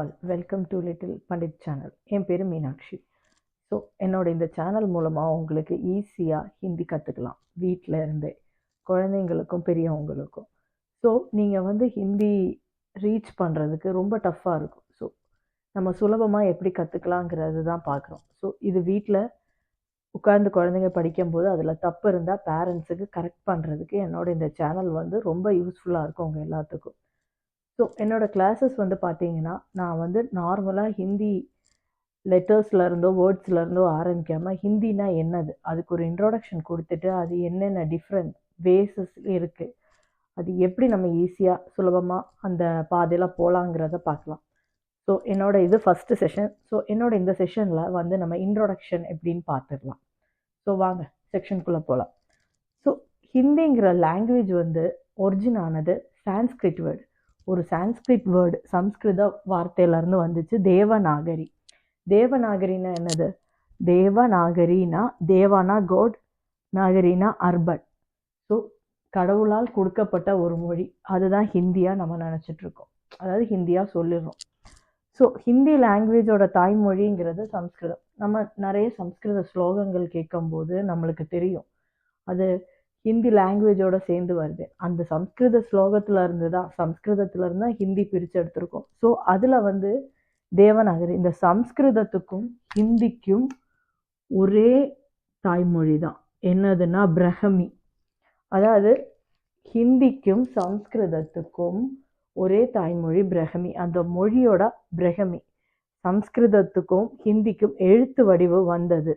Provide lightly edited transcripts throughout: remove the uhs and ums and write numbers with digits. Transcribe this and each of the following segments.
all, welcome to Little Pandit channel. என் பேரு Meenakshi. So என்னோட இந்த சேனல் மூலமாக உங்களுக்கு ஈஸியாக ஹிந்தி கற்றுக்கலாம் வீட்டில் இருந்தே, குழந்தைங்களுக்கும் பெரியவங்களுக்கும். ஸோ நீங்கள் ஹிந்தி ரீச் பண்ணுறதுக்கு ரொம்ப டஃப்பாக இருக்கும். ஸோ நம்ம சுலபமாக எப்படி கற்றுக்கலாங்கிறது தான் பார்க்குறோம். ஸோ இது வீட்டில் உட்கார்ந்து குழந்தைங்க படிக்கும்போது அதில் தப்பு இருந்தால் பேரண்ட்ஸுக்கு கரெக்ட் பண்ணுறதுக்கு என்னோட இந்த சேனல் ரொம்ப யூஸ்ஃபுல்லாக இருக்கும் உங்கள் எல்லாத்துக்கும். ஸோ என்னோடய கிளாஸஸ் பார்த்தீங்கன்னா, நான் நார்மலாக ஹிந்தி லெட்டர்ஸ்லேருந்தோ வேர்ட்ஸ்லேருந்தோ ஆரம்பிக்காமல் ஹிந்தினா என்னது, அதுக்கு ஒரு இன்ட்ரோடக்ஷன் கொடுத்துட்டு அது என்னென்ன டிஃப்ரெண்ட் வேஸஸ் இருக்குது, அது எப்படி நம்ம ஈஸியாக சுலபமாக அந்த பாதையில் போகலாங்கிறத பார்க்கலாம். ஸோ இது ஃபஸ்ட்டு செஷன். ஸோ இந்த செஷனில் நம்ம இன்ட்ரோடக்ஷன் எப்படின்னு பார்த்துடலாம். ஸோ வாங்க செக்ஷனுக்குள்ளே போகலாம். ஸோ ஹிந்திங்கிற லாங்குவேஜ் ஒரிஜின் ஆனது சான்ஸ்கிரிட் வேர்டு. ஒரு சான்ஸ்கிரிட் வேர்டு சம்ஸ்கிருத வார்த்தையிலேருந்து வந்துச்சு, தேவநாகரி. தேவநாகரின்னா என்னது? தேவநாகரினா தேவானா கோட், நாகரினா அர்பன். ஸோ கடவுளால் கொடுக்கப்பட்ட ஒரு மொழி, அதுதான் ஹிந்தியாக நம்ம நினச்சிட்ருக்கோம், அதாவது ஹிந்தியாக சொல்லிடுறோம். ஸோ ஹிந்தி லாங்குவேஜோட தாய்மொழிங்கிறது சம்ஸ்கிருதம். நம்ம நிறைய சம்ஸ்கிருத ஸ்லோகங்கள் கேட்கும்போது நம்மளுக்கு தெரியும் அது ஹிந்தி லாங்குவேஜோட சேர்ந்து வருது. அந்த சம்ஸ்கிருத ஸ்லோகத்துலேருந்து தான் ஹிந்தி பிரித்து எடுத்திருக்கோம். ஸோ அதில் தேவநாகரி, இந்த சம்ஸ்கிருதத்துக்கும் ஹிந்திக்கும் ஒரே தாய்மொழி தான். என்னதுன்னா பிரஹமி. அதாவது ஹிந்திக்கும் சம்ஸ்கிருதத்துக்கும் ஒரே தாய்மொழி பிரஹமி. அந்த மொழியோட பிரஹமி சம்ஸ்கிருதத்துக்கும் ஹிந்திக்கும் எழுத்து வடிவு வந்தது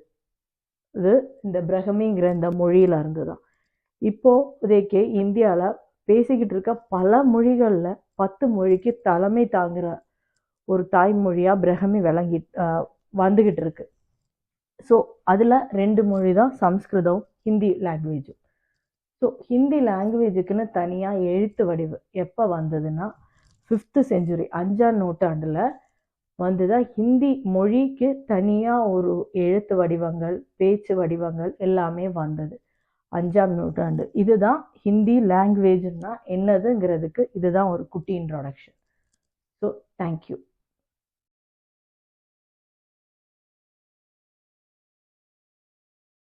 இது இந்த பிரஹமிங்கிற இந்த மொழியில இருந்து தான். இப்போதைக்கு இந்தியாவில் பேசிக்கிட்டு இருக்க பல மொழிகளில் 10 மொழிக்கு தலைமை தாங்குகிற ஒரு தாய்மொழியாக பிரஹமி வந்துக்கிட்டு இருக்கு. ஸோ அதில் 2 மொழி தான் சம்ஸ்கிருதம், ஹிந்தி லாங்குவேஜும். ஸோ ஹிந்தி லாங்குவேஜுக்குன்னு தனியாக எழுத்து வடிவு எப்போ வந்ததுன்னா 5th century, 5ஆம் நூற்றாண்டில் தான் ஹிந்தி மொழிக்கு தனியாக ஒரு எழுத்து வடிவங்கள், பேச்சு வடிவங்கள் எல்லாமே வந்தது 5ஆம் நூற்றாண்டு. இதுதான் ஹிந்தி லாங்குவேஜ்னா என்னதுங்கிறதுக்கு இதுதான் ஒரு குட்டி இன்ட்ரோடக்ஷன். So thank you.